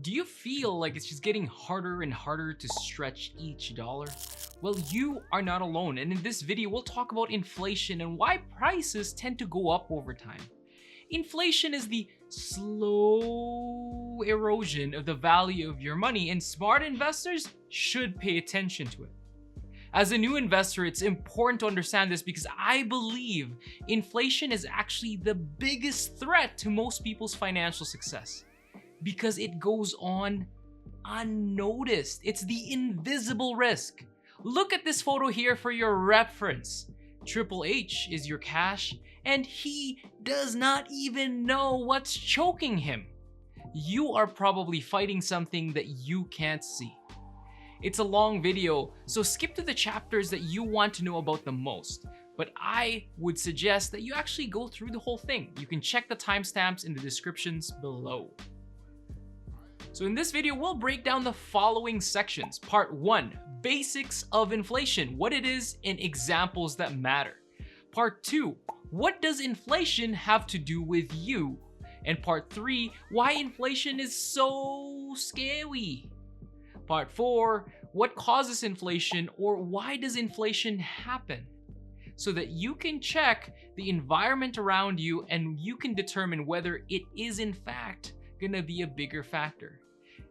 Do you feel like it's just getting harder and harder to stretch each dollar? Well, you are not alone, and in this video we'll talk about inflation and why prices tend to go up over time. Inflation is the slow erosion of the value of your money, and smart investors should pay attention to it. As a new investor, it's important to understand this because I believe inflation is actually the biggest threat to most people's financial success. Because it goes on unnoticed. It's the invisible risk. Look at this photo here for your reference. Triple H is your cash, and he does not even know what's choking him. You are probably fighting something that you can't see. It's a long video, so skip to the chapters that you want to know about the most. But I would suggest that you actually go through the whole thing. You can check the timestamps in the descriptions below. So in this video, we'll break down the following sections. Part 1, basics of inflation, what it is and examples that matter. Part 2, what does inflation have to do with you? And part 3, why inflation is so scary. Part 4, what causes inflation, or why does inflation happen? So that you can check the environment around you and you can determine whether it is in fact gonna be a bigger factor.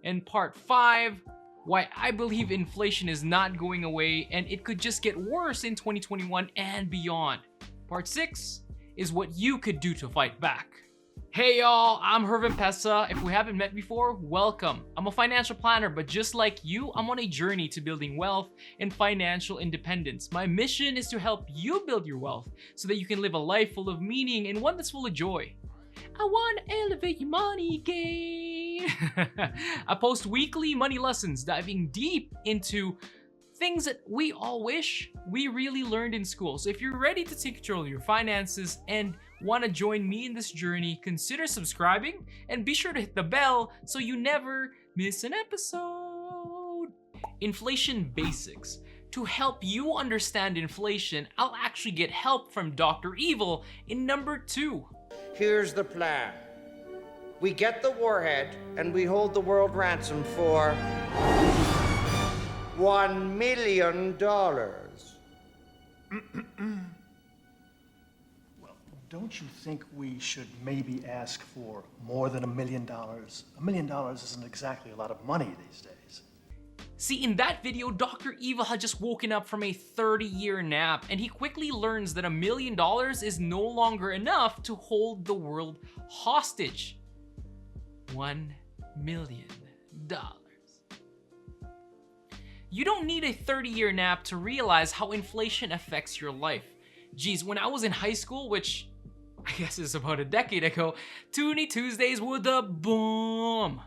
And part 5, why I believe inflation is not going away and it could just get worse in 2021 and beyond. Part 6 is what you could do to fight back. Hey y'all, I'm Hervin Pesa. If we haven't met before, welcome. I'm a financial planner, but just like you, I'm on a journey to building wealth and financial independence. My mission is to help you build your wealth so that you can live a life full of meaning and one that's full of joy. I want to elevate your money game. I post weekly money lessons diving deep into things that we all wish we really learned in school. So if you're ready to take control of your finances and want to join me in this journey, consider subscribing and be sure to hit the bell so you never miss an episode. Inflation basics. To help you understand inflation, I'll actually get help from Dr. Evil in number 2. Here's the plan. We get the warhead and we hold the world ransom for $1 million. Well, don't you think we should maybe ask for more than $1 million? $1 million isn't exactly a lot of money these days. See, in that video, Dr. Evil had just woken up from a 30-year nap, and he quickly learns that $1 million is no longer enough to hold the world hostage. $1 million. You don't need a 30-year nap to realize how inflation affects your life. Geez, when I was in high school, which I guess is about a decade ago, Toonie Tuesdays were the bomb.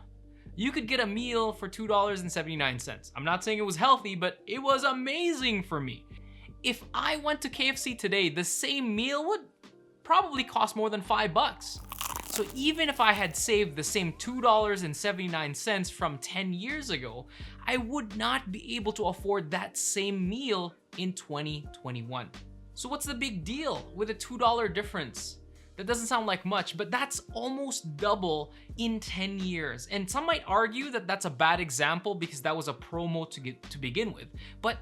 You could get a meal for $2.79. I'm not saying it was healthy, but it was amazing for me. If I went to KFC today, the same meal would probably cost more than $5. So even if I had saved the same $2.79 from 10 years ago, I would not be able to afford that same meal in 2021. So what's the big deal with a $2 difference? That doesn't sound like much, but that's almost double in 10 years. And some might argue that that's a bad example because that was a promo to begin with. But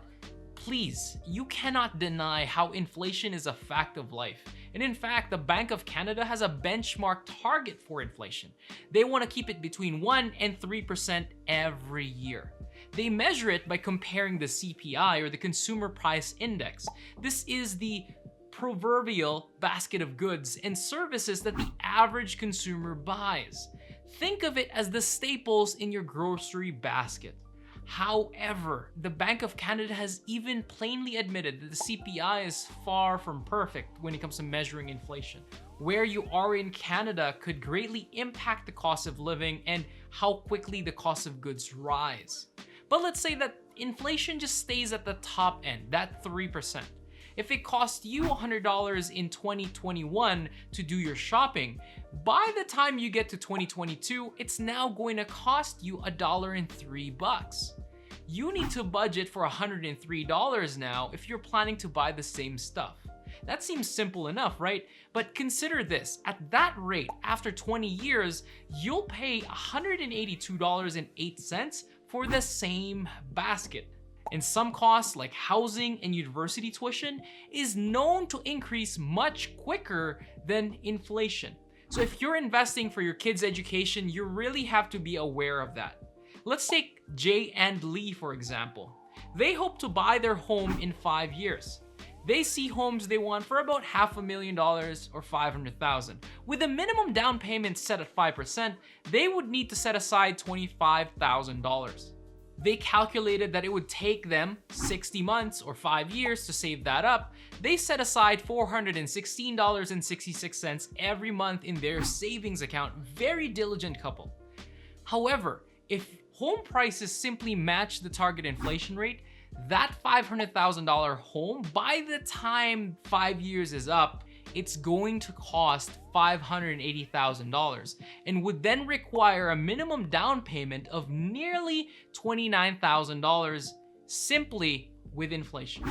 please, you cannot deny how inflation is a fact of life. And in fact, the Bank of Canada has a benchmark target for inflation. They want to keep it between 1% and 3% every year. They measure it by comparing the CPI, or the Consumer Price Index. This is the proverbial basket of goods and services that the average consumer buys. Think of it as the staples in your grocery basket. However, the Bank of Canada has even plainly admitted that the CPI is far from perfect when it comes to measuring inflation. Where you are in Canada could greatly impact the cost of living and how quickly the cost of goods rise. But let's say that inflation just stays at the top end, that 3%. If it cost you $100 in 2021 to do your shopping, by the time you get to 2022, it's now going to cost you $103. You need to budget for $103 now if you're planning to buy the same stuff. That seems simple enough, right? But consider this, at that rate, after 20 years, you'll pay $182.08 for the same basket. And some costs like housing and university tuition is known to increase much quicker than inflation. So if you're investing for your kids' education, you really have to be aware of that. Let's take Jay and Lee, for example. They hope to buy their home in 5 years. They see homes they want for about $500,000 or $500,000. With a minimum down payment set at 5%, they would need to set aside $25,000. They calculated that it would take them 60 months or 5 years to save that up. They set aside $416.66 every month in their savings account. Very diligent couple. However, if home prices simply match the target inflation rate, that $500,000 home, by the time 5 years is up, it's going to cost $580,000 and would then require a minimum down payment of nearly $29,000 simply with inflation.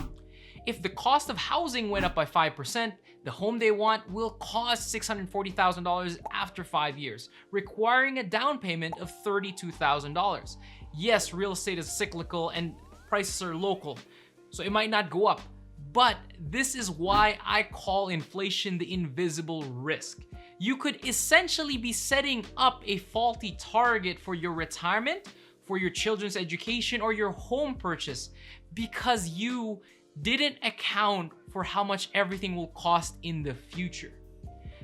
If the cost of housing went up by 5%, the home they want will cost $640,000 after 5 years, requiring a down payment of $32,000. Yes, real estate is cyclical and prices are local, so it might not go up. But this is why I call inflation the invisible risk. You could essentially be setting up a faulty target for your retirement, for your children's education, or your home purchase because you didn't account for how much everything will cost in the future.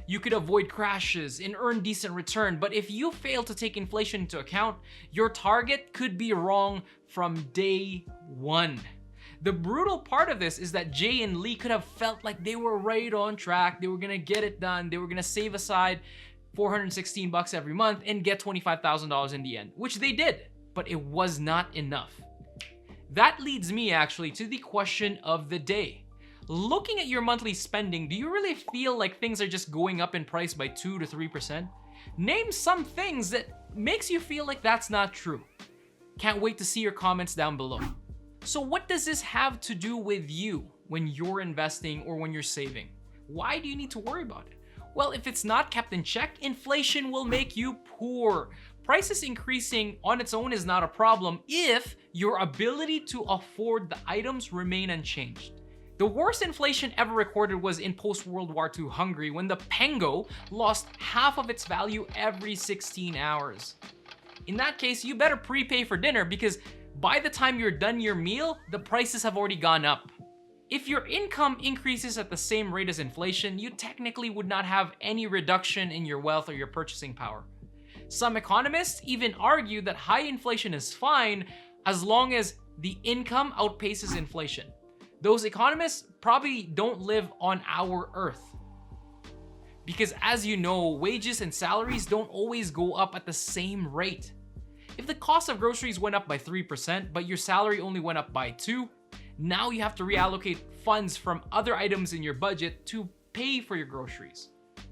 You could avoid crashes and earn decent return, but if you fail to take inflation into account, your target could be wrong from day one. The brutal part of this is that Jay and Lee could have felt like they were right on track. They were gonna get it done. They were gonna save aside $416 every month and get $25,000 in the end, which they did, but it was not enough. That leads me actually to the question of the day. Looking at your monthly spending, do you really feel like things are just going up in price by 2 to 3%? Name some things that makes you feel like that's not true. Can't wait to see your comments down below. So what does this have to do with you when you're investing or when you're saving? Why do you need to worry about it? Well, if it's not kept in check, inflation will make you poor. Prices increasing on its own is not a problem if your ability to afford the items remain unchanged. The worst inflation ever recorded was in post-World War II Hungary when the pengo lost half of its value every 16 hours. In that case, you better prepay for dinner because by the time you're done your meal, the prices have already gone up. If your income increases at the same rate as inflation, you technically would not have any reduction in your wealth or your purchasing power. Some economists even argue that high inflation is fine as long as the income outpaces inflation. Those economists probably don't live on our earth. Because as you know, wages and salaries don't always go up at the same rate. If the cost of groceries went up by 3%, but your salary only went up by 2%, now you have to reallocate funds from other items in your budget to pay for your groceries.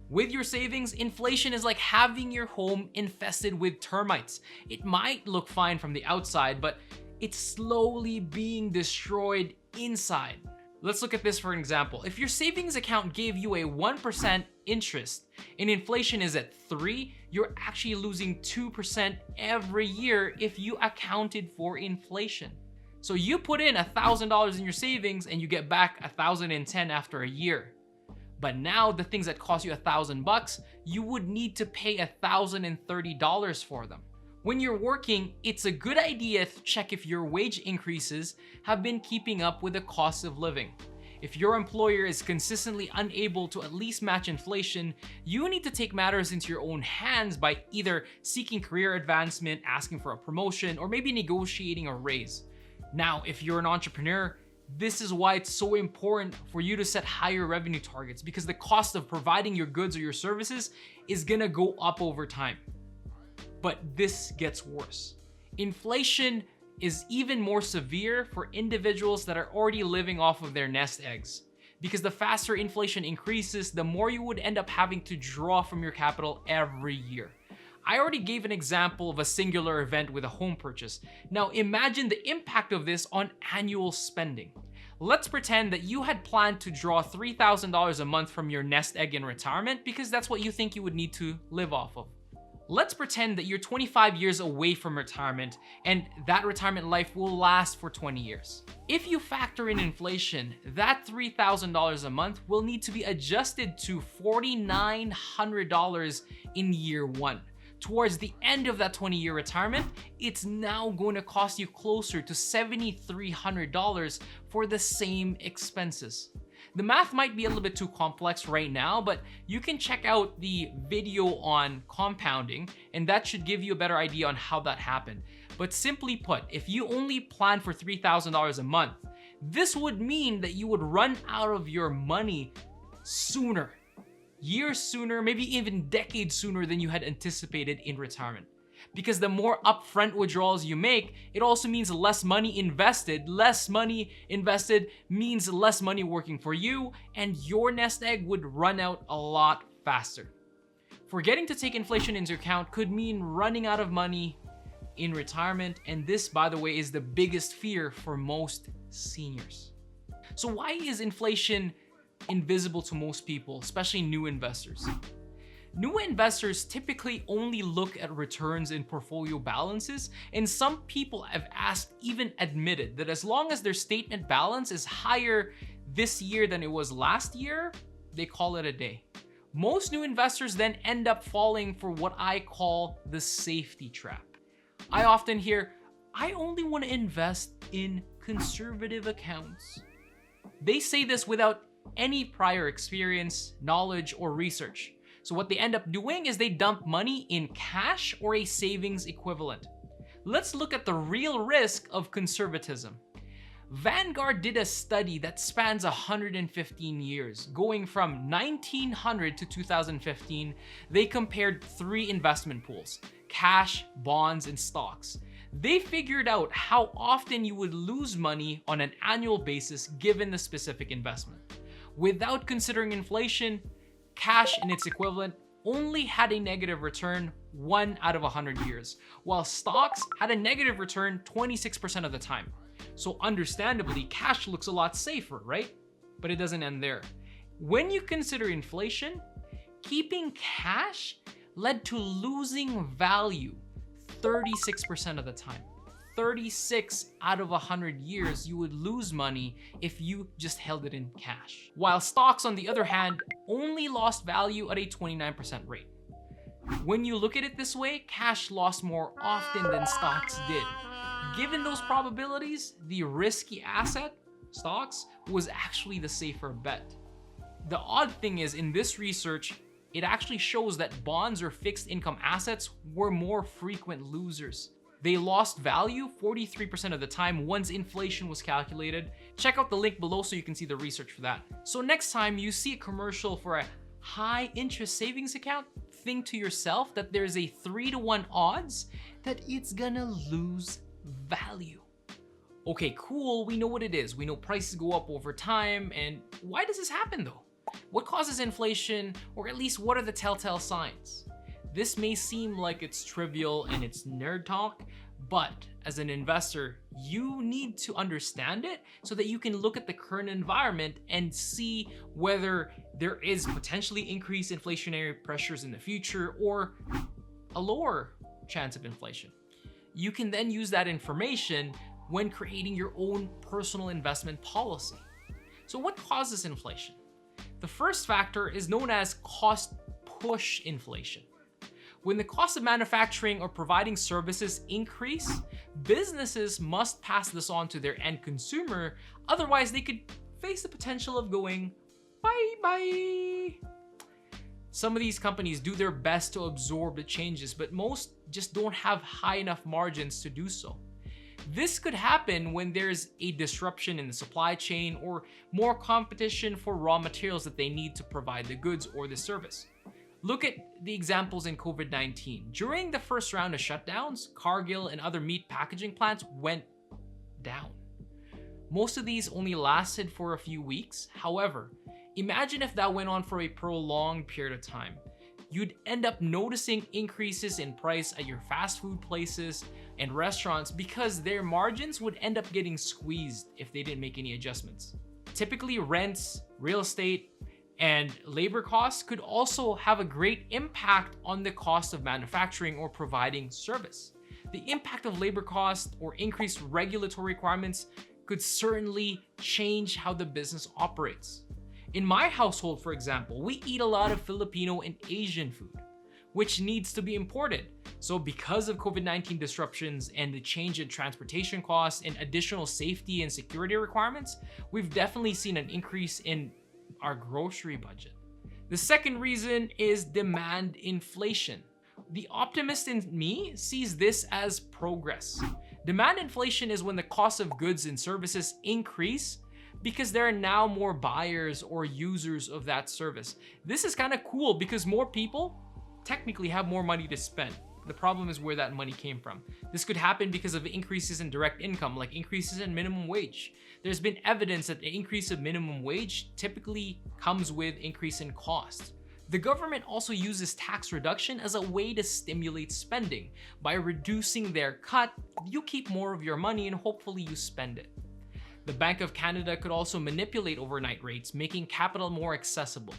With your savings, inflation is like having your home infested with termites. It might look fine from the outside, but it's slowly being destroyed inside. Let's look at this for an example. If your savings account gave you a 1% interest and inflation is at 3%, you're actually losing 2% every year if you accounted for inflation. So you put in $1,000 in your savings and you get back $1,010 after a year. But now the things that cost you $1,000, you would need to pay $1,030 for them. When you're working, it's a good idea to check if your wage increases have been keeping up with the cost of living. If your employer is consistently unable to at least match inflation, you need to take matters into your own hands by either seeking career advancement, asking for a promotion, or maybe negotiating a raise. Now, if you're an entrepreneur, this is why it's so important for you to set higher revenue targets because the cost of providing your goods or your services is gonna go up over time. But this gets worse. Inflation is even more severe for individuals that are already living off of their nest eggs. Because the faster inflation increases, the more you would end up having to draw from your capital every year. I already gave an example of a singular event with a home purchase. Now imagine the impact of this on annual spending. Let's pretend that you had planned to draw $3,000 a month from your nest egg in retirement because that's what you think you would need to live off of. Let's pretend that you're 25 years away from retirement and that retirement life will last for 20 years. If you factor in inflation, that $3,000 a month will need to be adjusted to $4,900 in year one. Towards the end of that 20-year retirement, it's now going to cost you closer to $7,300 for the same expenses. The math might be a little bit too complex right now, but you can check out the video on compounding, and that should give you a better idea on how that happened. But simply put, if you only plan for $3,000 a month, this would mean that you would run out of your money sooner. Years sooner, maybe even decades sooner than you had anticipated in retirement. Because the more upfront withdrawals you make, it also means less money invested. Less money invested means less money working for you, and your nest egg would run out a lot faster. Forgetting to take inflation into account could mean running out of money in retirement, and this, by the way, is the biggest fear for most seniors. So why is inflation invisible to most people, especially new investors? New investors typically only look at returns in portfolio balances, and some people have even admitted that as long as their statement balance is higher this year than it was last year, they call it a day. Most new investors then end up falling for what I call the safety trap. I often hear, I only want to invest in conservative accounts. They say this without any prior experience, knowledge, or research. So what they end up doing is they dump money in cash or a savings equivalent. Let's look at the real risk of conservatism. Vanguard did a study that spans 115 years. Going from 1900 to 2015, they compared 3 investment pools: cash, bonds, and stocks. They figured out how often you would lose money on an annual basis given the specific investment. Without considering inflation, cash and its equivalent only had a negative return 1 out of 100 years, while stocks had a negative return 26% of the time. So understandably, cash looks a lot safer, right? But it doesn't end there. When you consider inflation, keeping cash led to losing value 36% of the time. 36 out of 100 years, you would lose money if you just held it in cash. While stocks, on the other hand, only lost value at a 29% rate. When you look at it this way, cash lost more often than stocks did. Given those probabilities, the risky asset, stocks, was actually the safer bet. The odd thing is, in this research, it actually shows that bonds or fixed income assets were more frequent losers. They lost value 43% of the time once inflation was calculated. Check out the link below so you can see the research for that. So next time you see a commercial for a high interest savings account, think to yourself that there's a 3-to-1 odds that it's gonna lose value. Okay, cool, we know what it is. We know prices go up over time, and why does this happen though? What causes inflation, or at least what are the telltale signs? This may seem like it's trivial and it's nerd talk, but as an investor, you need to understand it so that you can look at the current environment and see whether there is potentially increased inflationary pressures in the future or a lower chance of inflation. You can then use that information when creating your own personal investment policy. So what causes inflation? The first factor is known as cost push inflation. When the cost of manufacturing or providing services increase, businesses must pass this on to their end consumer, otherwise they could face the potential of going bye-bye. Some of these companies do their best to absorb the changes, but most just don't have high enough margins to do so. This could happen when there's a disruption in the supply chain or more competition for raw materials that they need to provide the goods or the service. Look at the examples in COVID-19. During the first round of shutdowns, Cargill and other meat packaging plants went down. Most of these only lasted for a few weeks. However, imagine if that went on for a prolonged period of time. You'd end up noticing increases in price at your fast food places, and restaurants because their margins would end up getting squeezed if they didn't make any adjustments. Typically, rents, real estate, and labor costs could also have a great impact on the cost of manufacturing or providing service. The impact of labor costs or increased regulatory requirements could certainly change how the business operates. In my household, for example, we eat a lot of Filipino and Asian food, which needs to be imported. So because of COVID-19 disruptions and the change in transportation costs and additional safety and security requirements, we've definitely seen an increase in our grocery budget. The second reason is demand inflation. The optimist in me sees this as progress. Demand inflation is when the cost of goods and services increase because there are now more buyers or users of that service. This is kind of cool because more people technically have more money to spend. The problem is where that money came from. This could happen because of increases in direct income, like increases in minimum wage. There's been evidence that the increase of minimum wage typically comes with increase in cost. The government also uses tax reduction as a way to stimulate spending. By reducing their cut, you keep more of your money and hopefully you spend it. The Bank of Canada could also manipulate overnight rates, making capital more accessible.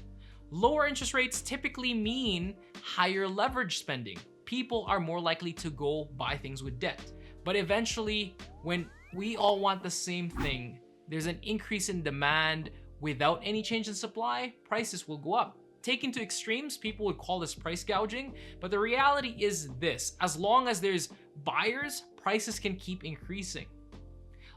Lower interest rates typically mean higher leverage spending. People are more likely to go buy things with debt. But eventually, when we all want the same thing, there's an increase in demand without any change in supply, prices will go up. Taken to extremes, people would call this price gouging, but the reality is this: as long as there's buyers, prices can keep increasing.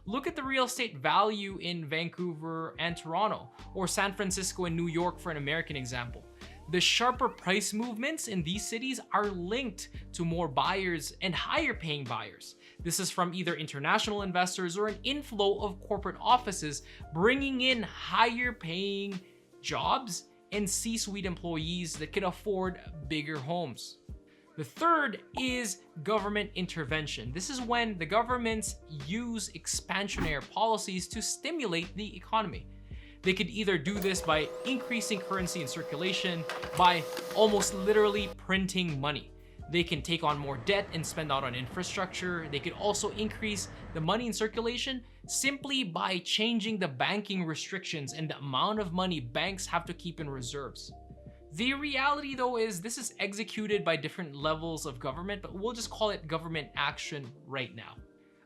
Look at the real estate value in Vancouver and Toronto, or San Francisco and New York for an American example. The sharper price movements in these cities are linked to more buyers and higher paying buyers. This is from either international investors or an inflow of corporate offices bringing in higher paying jobs and C-suite employees that can afford bigger homes. The third is government intervention. This is when the governments use expansionary policies to stimulate the economy. They could either do this by increasing currency in circulation, by almost literally printing money. They can take on more debt and spend out on infrastructure. They could also increase the money in circulation simply by changing the banking restrictions and the amount of money banks have to keep in reserves. The reality though is this is executed by different levels of government, but we'll just call it government action right now.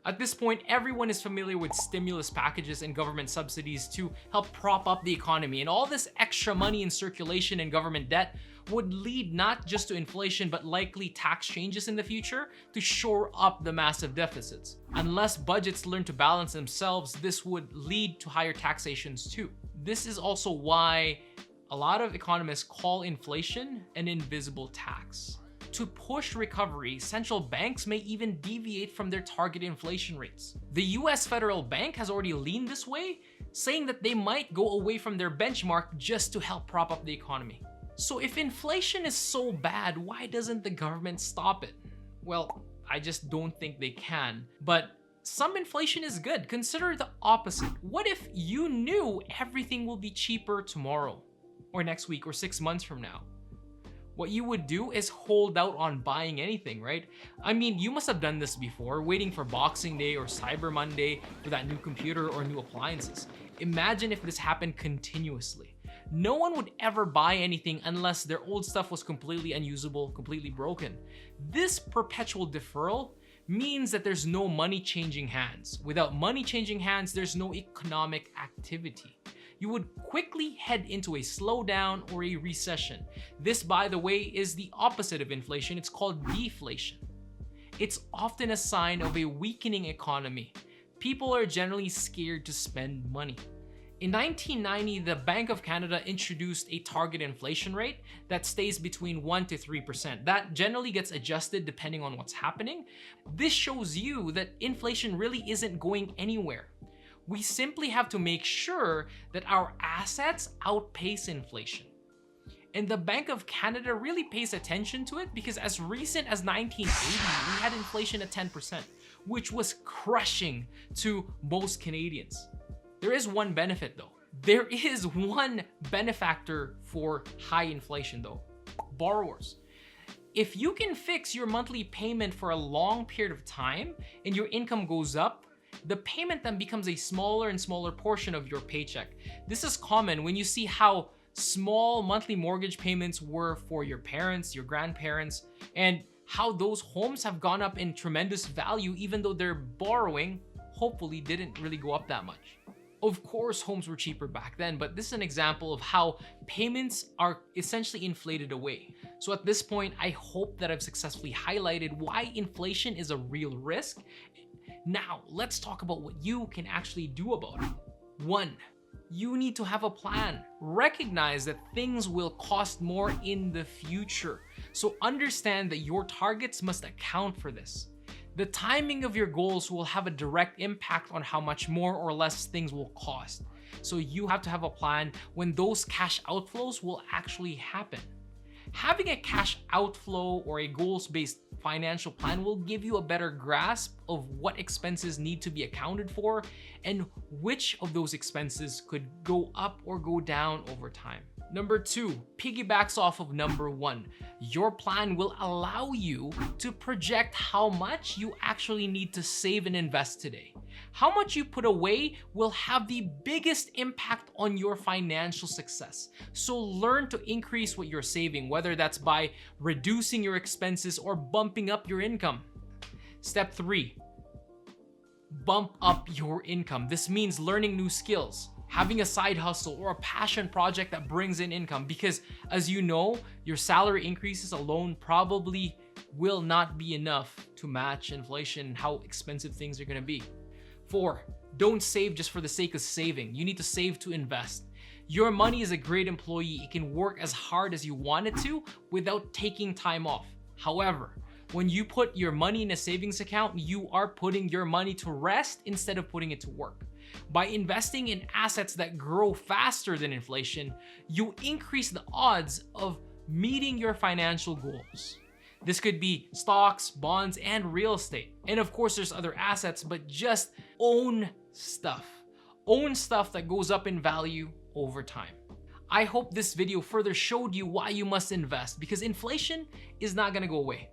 At this point, everyone is familiar with stimulus packages and government subsidies to help prop up the economy, and all this extra money in circulation and government debt would lead not just to inflation, but likely tax changes in the future to shore up the massive deficits. Unless budgets learn to balance themselves, this would lead to higher taxations too. This is also why a lot of economists call inflation an invisible tax. To push recovery, central banks may even deviate from their target inflation rates. The US Federal Bank has already leaned this way, saying that they might go away from their benchmark just to help prop up the economy. So if inflation is so bad, why doesn't the government stop it? Well, I just don't think they can. But some inflation is good. Consider the opposite. What if you knew everything will be cheaper tomorrow, or next week, or 6 months from now? What you would do is hold out on buying anything, right? I mean, you must have done this before, waiting for Boxing Day or Cyber Monday for that new computer or new appliances. Imagine if this happened continuously. No one would ever buy anything unless their old stuff was completely unusable, completely broken. This perpetual deferral means that there's no money changing hands. Without money changing hands, there's no economic activity. You would quickly head into a slowdown or a recession. This, by the way, is the opposite of inflation. It's called deflation. It's often a sign of a weakening economy. People are generally scared to spend money. In 1990, the Bank of Canada introduced a target inflation rate that stays between 1% to 3%. That generally gets adjusted depending on what's happening. This shows you that inflation really isn't going anywhere. We simply have to make sure that our assets outpace inflation. And the Bank of Canada really pays attention to it because as recent as 1980, we had inflation at 10%, which was crushing to most Canadians. There is one benefit though. There is one benefactor for high inflation though: borrowers. If you can fix your monthly payment for a long period of time and your income goes up, the payment then becomes a smaller and smaller portion of your paycheck. This is common when you see how small monthly mortgage payments were for your parents, your grandparents, and how those homes have gone up in tremendous value even though their borrowing hopefully didn't really go up that much. Of course, homes were cheaper back then, but this is an example of how payments are essentially inflated away. So at this point, I hope that I've successfully highlighted why inflation is a real risk. Now, let's talk about what you can actually do about it. 1. You need to have a plan. Recognize that things will cost more in the future. So understand that your targets must account for this. The timing of your goals will have a direct impact on how much more or less things will cost. So you have to have a plan when those cash outflows will actually happen. Having a cash outflow or a goals-based financial plan will give you a better grasp of what expenses need to be accounted for and which of those expenses could go up or go down over time. Number 2, piggybacks off of number 1. Your plan will allow you to project how much you actually need to save and invest today. How much you put away will have the biggest impact on your financial success. So learn to increase what you're saving, whether that's by reducing your expenses or bumping up your income. Step 3, bump up your income. This means learning new skills, having a side hustle or a passion project that brings in income, because as you know, your salary increases alone probably will not be enough to match inflation and how expensive things are gonna be. 4, don't save just for the sake of saving. You need to save to invest. Your money is a great employee. It can work as hard as you want it to without taking time off. However, when you put your money in a savings account, you are putting your money to rest instead of putting it to work. By investing in assets that grow faster than inflation, you increase the odds of meeting your financial goals. This could be stocks, bonds, and real estate. And of course, there's other assets, but just own stuff. Own stuff that goes up in value over time. I hope this video further showed you why you must invest, because inflation is not gonna go away.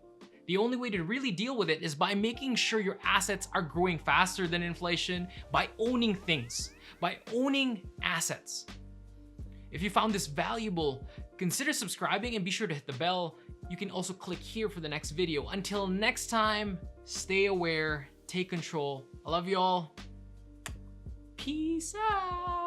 The only way to really deal with it is by making sure your assets are growing faster than inflation, by owning things, by owning assets. If you found this valuable, consider subscribing and be sure to hit the bell. You can also click here for the next video. Until next time, stay aware, take control. I love you all. Peace out.